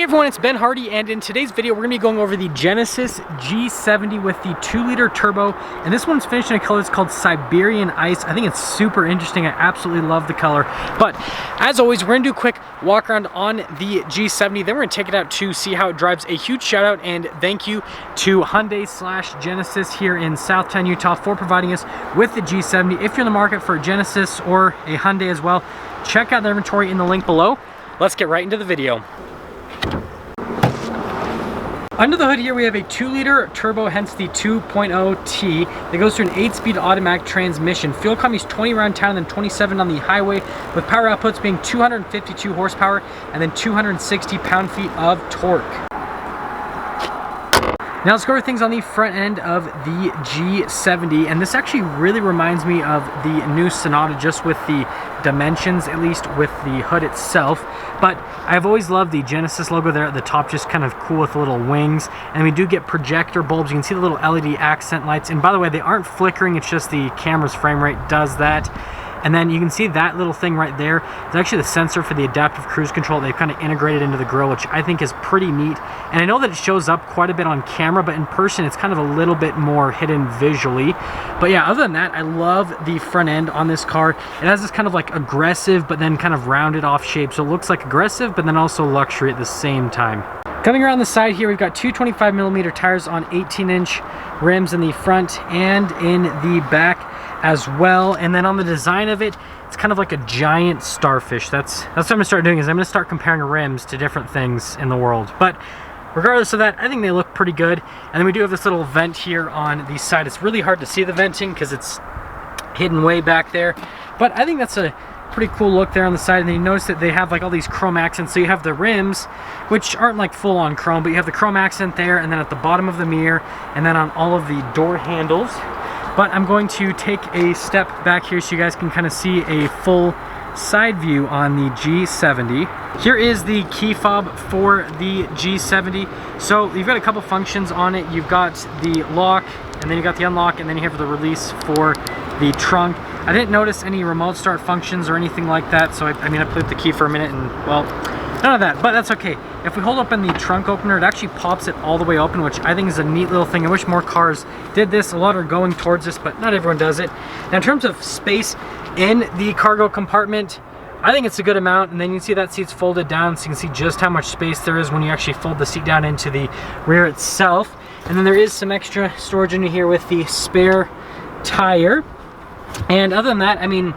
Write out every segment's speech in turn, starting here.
everyone, it's Ben Hardy, and in today's video we're going to be going over the Genesis G70 with the 2-liter turbo, and this one's finished in a color that's called Siberian Ice. I think it's super interesting. I absolutely love the color. But as always, we're going to do a quick walk around on the G70, then we're going to take it out to see how it drives. A huge shout out and thank you to Hyundai/Genesis here in Southtown, Utah for providing us with the G70. If you're in the market for a Genesis or a Hyundai as well, check out their inventory in the link below. Let's get right into the video. Under the hood here we have a 2-liter turbo, hence the 2.0T, that goes through an 8-speed automatic transmission. Fuel economy is 20 around town and then 27 on the highway, with power outputs being 252 horsepower and then 260 pound-feet of torque. Now let's go over things on the front end of the G70, and this actually really reminds me of the new Sonata, just with the dimensions, at least with the hood itself. But I've always loved the Genesis logo there at the top, just kind of cool with the little wings. And we do get projector bulbs. You can see the little LED accent lights, and by the way, they aren't flickering, it's just the camera's frame rate does that. And then you can see that little thing right there. It's actually the sensor for the adaptive cruise control they've kind of integrated into the grille, which I think is pretty neat. And I know that it shows up quite a bit on camera, but in person it's kind of a little bit more hidden visually. But yeah, other than that, I love the front end on this car. It has this kind of like aggressive but then kind of rounded off shape, so it looks like aggressive but then also luxury at the same time. Coming around the side here, we've got two 25mm tires on 18-inch rims in the front and in the back as well. And then on the design of it, it's kind of like a giant starfish. That's what I'm gonna start doing, is I'm gonna start comparing rims to different things in the world. But regardless of that, I think they look pretty good. And then we do have this little vent here on the side. It's really hard to see the venting because it's hidden way back there, but I think that's a pretty cool look there on the side. And then you notice that they have like all these chrome accents. So you have the rims, which aren't like full on chrome, but you have the chrome accent there, and then at the bottom of the mirror, and then on all of the door handles. But I'm going to take a step back here so you guys can kind of see a full side view on the G70. Here is the key fob for the G70. So you've got a couple functions on it. You've got the lock, and then you got the unlock, and then you have the release for the trunk. I didn't notice any remote start functions or anything like that, so I mean I played with the key for a minute and, well, none of that, but that's okay. If we hold open the trunk opener, it actually pops it all the way open, which I think is a neat little thing. I wish more cars did this. A lot are going towards this, but not everyone does it. Now in terms of space in the cargo compartment, I think it's a good amount. And then you can see that seat's folded down, so you can see just how much space there is when you actually fold the seat down into the rear itself. And then there is some extra storage in here with the spare tire. And other than that, I mean,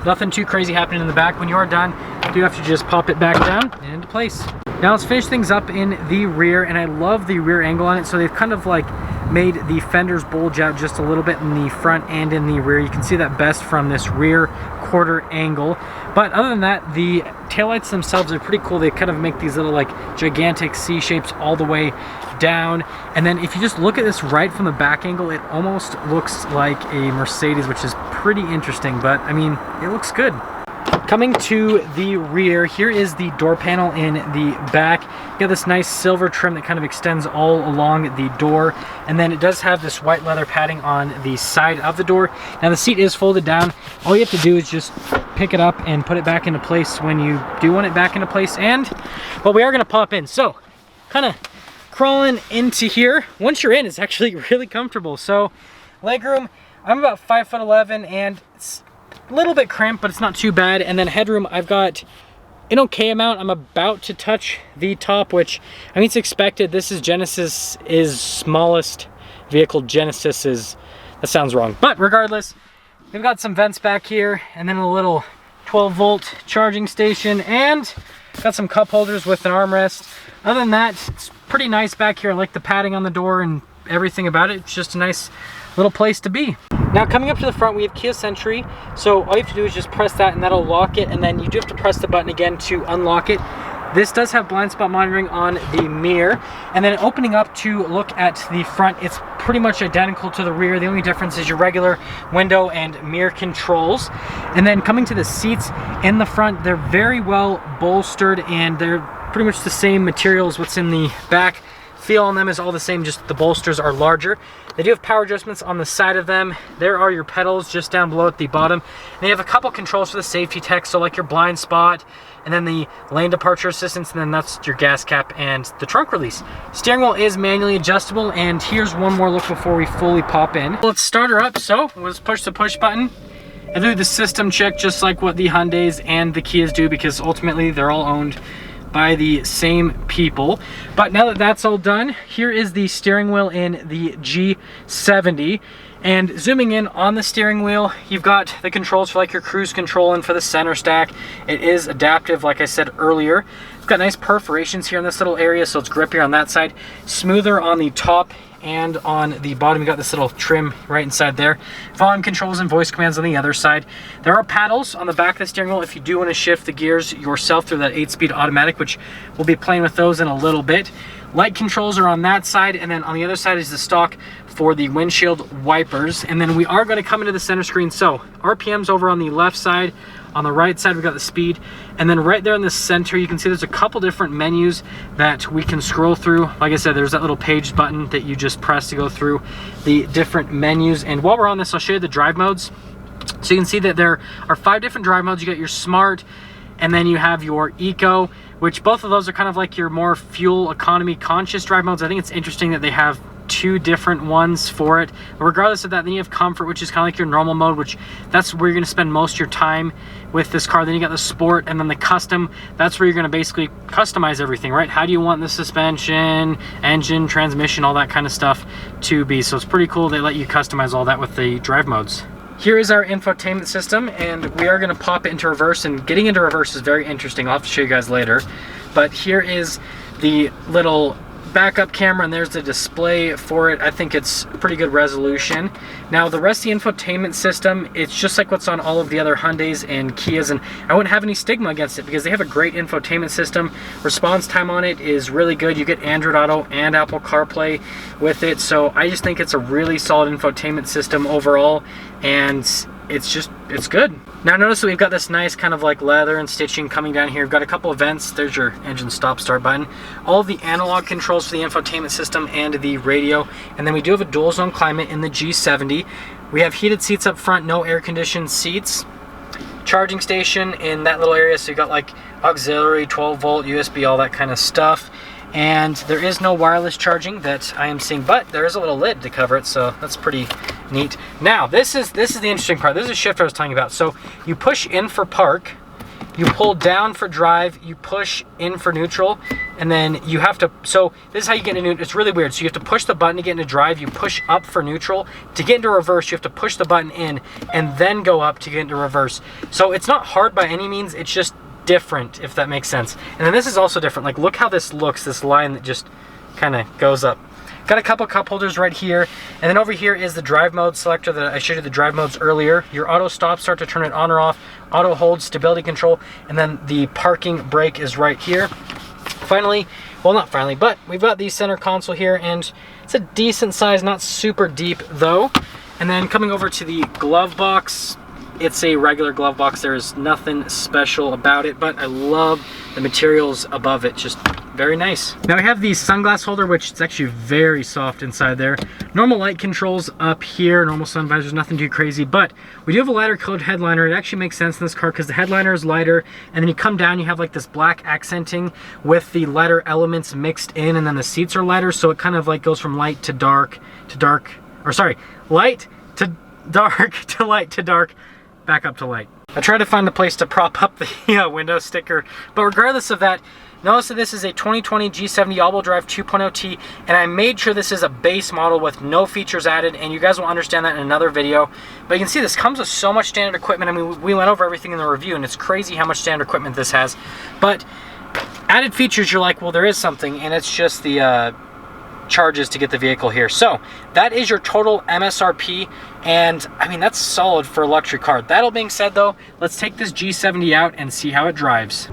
nothing too crazy happening in the back. When you are done, you do have to just pop it back down and into place. Now let's finish things up in the rear, and I love the rear angle on it. So they've kind of like made the fenders bulge out just a little bit in the front and in the rear. You can see that best from this rear quarter angle. But other than that, the taillights themselves are pretty cool. They kind of make these little like gigantic C shapes all the way down. And then if you just look at this right from the back angle, it almost looks like a Mercedes, which is pretty interesting, but I mean, it looks good. Coming to the rear, here is the door panel in the back. You got this nice silver trim that kind of extends all along the door, and then it does have this white leather padding on the side of the door. Now the seat is folded down. All you have to do is just pick it up and put it back into place when you do want it back into place. And well, we are going to pop in, so kind of crawling into here. Once you're in, it's actually really comfortable. So legroom, I'm about 5'11", and it's a little bit cramped, but it's not too bad. And then headroom, I've got an okay amount. I'm about to touch the top, which I mean, it's expected. This is Genesis's smallest vehicle. Genesis is, that sounds wrong, but regardless, we've got some vents back here, and then a little 12-volt charging station, and got some cup holders with an armrest. Other than that, it's pretty nice back here. I like the padding on the door and everything about it. It's just a nice little place to be. Now coming up to the front, we have keyless entry. So all you have to do is just press that and that'll lock it, and then you do have to press the button again to unlock it. This does have blind spot monitoring on the mirror. And then opening up to look at the front, it's pretty much identical to the rear. The only difference is your regular window and mirror controls. And then coming to the seats in the front, they're very well bolstered, and they're pretty much the same material as what's in the back. feel on them is all the same, just the bolsters are larger. They do have power adjustments on the side of them. There are your pedals just down below at the bottom. And they have a couple controls for the safety tech, so like your blind spot, and then the lane departure assistance, and then that's your gas cap and the trunk release. Steering wheel is manually adjustable, and here's one more look before we fully pop in. Let's start her up. So let's push the push button and do the system check, just like what the Hyundais and the Kias do, because ultimately they're all owned by the same people. But now that that's all done, here is the steering wheel in the G70. And zooming in on the steering wheel, you've got the controls for like your cruise control and for the center stack. It is adaptive, like I said earlier. It's got nice perforations here in this little area, so it's grippier on that side. Smoother on the top and on the bottom. You got this little trim right inside there. Volume controls and voice commands on the other side. There are paddles on the back of the steering wheel if you do want to shift the gears yourself through that 8-speed automatic, which we'll be playing with those in a little bit. Light controls are on that side, and then on the other side is the stock for the windshield wipers. And then we are going to come into the center screen. So RPMs over on the left side. On the right side, we've got the speed. And then right there in the center, you can see there's a couple different menus that we can scroll through. Like I said, there's that little page button that you just press to go through the different menus. And while we're on this, I'll show you the drive modes. So you can see that there are 5 different drive modes. You got your Smart, and then you have your Eco, which both of those are kind of like your more fuel economy conscious drive modes. I think it's interesting that they have 2 different ones for it. But regardless of that, then you have Comfort, which is kind of like your normal mode, which that's where you're going to spend most of your time with this car. Then you got the Sport, and then the Custom. That's where you're going to basically customize everything, right? How do you want the suspension, engine, transmission, all that kind of stuff to be? So it's pretty cool. They let you customize all that with the drive modes. Here is our infotainment system, and we are going to pop it into reverse, and getting into reverse is very interesting. I'll have to show you guys later. But here is the little backup camera, and there's the display for it. I think it's pretty good resolution. Now the rest of the infotainment system, it's just like what's on all of the other Hyundais and Kias, and I wouldn't have any stigma against it because they have a great infotainment system. Response time on it is really good. You get Android Auto and Apple CarPlay with it, so I just think it's a really solid infotainment system overall, and it's good. Now notice that we've got this nice kind of like leather and stitching coming down here. We've got a couple of vents. There's your engine stop start button. All of the analog controls for the infotainment system and the radio. And then we do have a dual zone climate in the G70. We have heated seats up front, no air conditioned seats. Charging station in that little area. So you got like auxiliary, 12 volt, USB, all that kind of stuff. And there is no wireless charging that I am seeing, but there is a little lid to cover it, so that's pretty neat. Now, this is the interesting part. This is a shifter I was telling you about. So you push in for park, you pull down for drive, you push in for neutral, and then you have to, so this is how you get into neutral. It's really weird. So you have to push the button to get into drive, you push up for neutral. To get into reverse, you have to push the button in and then go up to get into reverse. So it's not hard by any means, it's just different, if that makes sense. And then this is also different. Like, look how this looks, this line that just kind of goes up. Got a couple cup holders right here, and then over here is the drive mode selector that I showed you the drive modes earlier. Your auto stop start to turn it on or off, auto hold, stability control, and then the parking brake is right here. Finally, well, not finally, but we've got the center console here, and it's a decent size, not super deep though. And then coming over to the glove box, it's a regular glove box. There is nothing special about it, but I love the materials above it. Just very nice. Now we have the sunglass holder, which is actually very soft inside there. Normal light controls up here, normal sun visors, nothing too crazy, but we do have a lighter colored headliner. It actually makes sense in this car because the headliner is lighter, and then you come down, you have like this black accenting with the lighter elements mixed in, and then the seats are lighter, so it kind of like goes from light to dark, or sorry, light to dark to light to dark, back up to light. I tried to find a place to prop up the window sticker, but regardless of that, notice that this is a 2020 G70 all-wheel drive 2.0T, and I made sure this is a base model with no features added, and you guys will understand that in another video. But you can see this comes with so much standard equipment. I mean, we went over everything in the review, and it's crazy how much standard equipment this has. But added features, you're like, well, there is something, and it's just the charges to get the vehicle here. So that is your total MSRP, and I mean, that's solid for a luxury car. That all being said though, let's take this G70 out and see how it drives.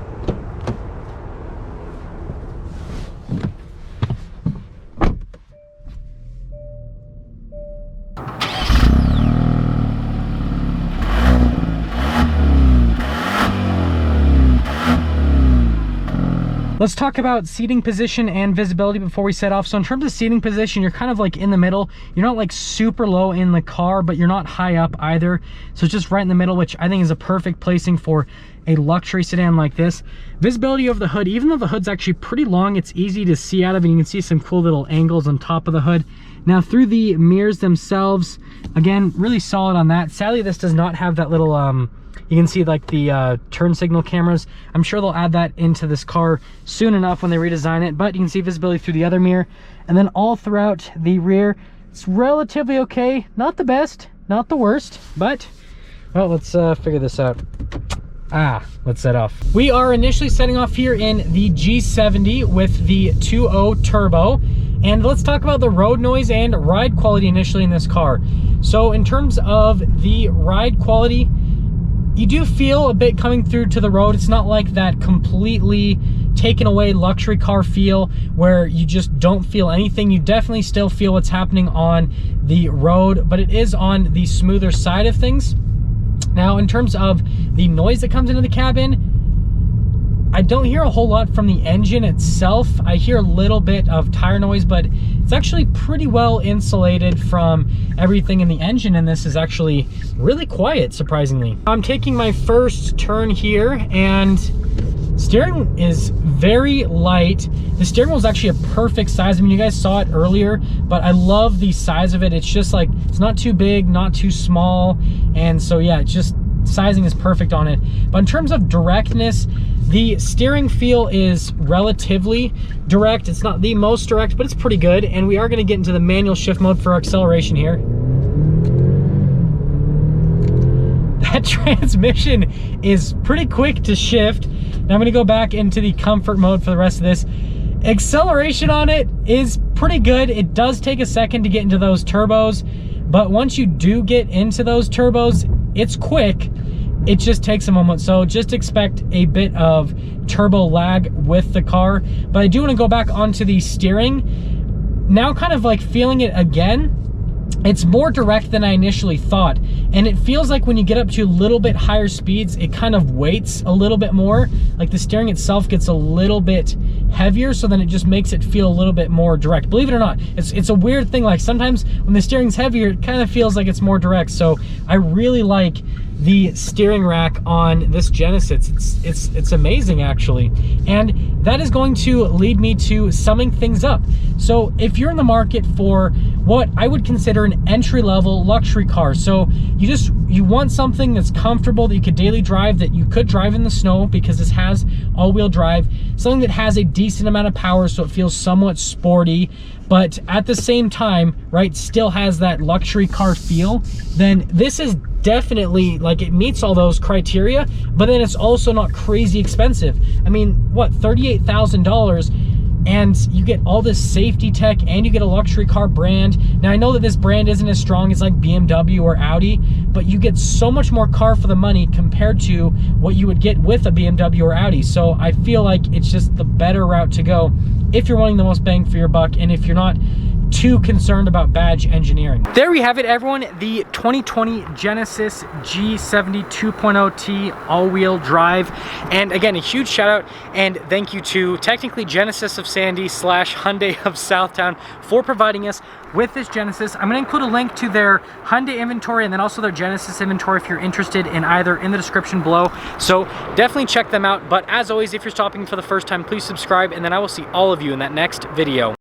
Let's talk about seating position and visibility before we set off. So in terms of seating position, you're kind of like in the middle. You're not like super low in the car, but you're not high up either. So it's just right in the middle, which I think is a perfect placing for a luxury sedan like this. Visibility over the hood, even though the hood's actually pretty long, it's easy to see out of, and you can see some cool little angles on top of the hood. Now through the mirrors themselves, again, really solid on that. Sadly, this does not have that little, you can see like the turn signal cameras. I'm sure they'll add that into this car soon enough when they redesign it, but you can see visibility through the other mirror. And then all throughout the rear, it's relatively okay. Not the best, not the worst, but, well, let's figure this out. Let's set off. We are initially setting off here in the G70 with the 2.0 turbo. And let's talk about the road noise and ride quality initially in this car. So in terms of the ride quality, you do feel a bit coming through to the road. It's not like that completely taken away luxury car feel where you just don't feel anything. You definitely still feel what's happening on the road, but it is on the smoother side of things. Now, in terms of the noise that comes into the cabin, I don't hear a whole lot from the engine itself. I hear a little bit of tire noise, but it's actually pretty well insulated from everything in the engine, and this is actually really quiet, surprisingly. I'm taking my first turn here, and steering is very light. The steering wheel is actually a perfect size. I mean, you guys saw it earlier, but I love the size of it. It's just like, it's not too big, not too small. And so yeah, it's just, sizing is perfect on it. But in terms of directness, the steering feel is relatively direct. It's not the most direct, but it's pretty good. And we are gonna get into the manual shift mode for acceleration here. That transmission is pretty quick to shift. Now I'm gonna go back into the comfort mode for the rest of this. Acceleration on it is pretty good. It does take a second to get into those turbos, but once you do get into those turbos, it's quick. It just takes a moment. So just expect a bit of turbo lag with the car. But I do want to go back onto the steering. Now kind of like feeling it again. It's more direct than I initially thought. And it feels like when you get up to a little bit higher speeds, it kind of weights a little bit more. Like the steering itself gets a little bit heavier, so then it just makes it feel a little bit more direct. Believe it or not, it's a weird thing. Like sometimes when the steering's heavier, it kind of feels like it's more direct. So I really like the steering rack on this Genesis. It's amazing, actually. And that is going to lead me to summing things up. So if you're in the market for what I would consider an entry-level luxury car, so you want something that's comfortable, that you could daily drive, that you could drive in the snow because this has all-wheel drive, something that has a decent amount of power so it feels somewhat sporty, but at the same time, right, still has that luxury car feel, then this is definitely, like, it meets all those criteria, but then it's also not crazy expensive. I mean, what, $38,000? And you get all this safety tech, and you get a luxury car brand. Now, I know that this brand isn't as strong as like BMW or Audi, but you get so much more car for the money compared to what you would get with a BMW or Audi. So I feel like it's just the better route to go if you're wanting the most bang for your buck, and if you're not too concerned about badge engineering. There we have it, everyone. The 2020 Genesis G70 2.0T all-wheel drive. And again, a huge shout out and thank you to technically Genesis of Sandy / Hyundai of Southtown for providing us with this Genesis. I'm going to include a link to their Hyundai inventory and then also their Genesis inventory if you're interested in either in the description below. So definitely check them out. But as always, if you're stopping for the first time, please subscribe, and then I will see all of you in that next video.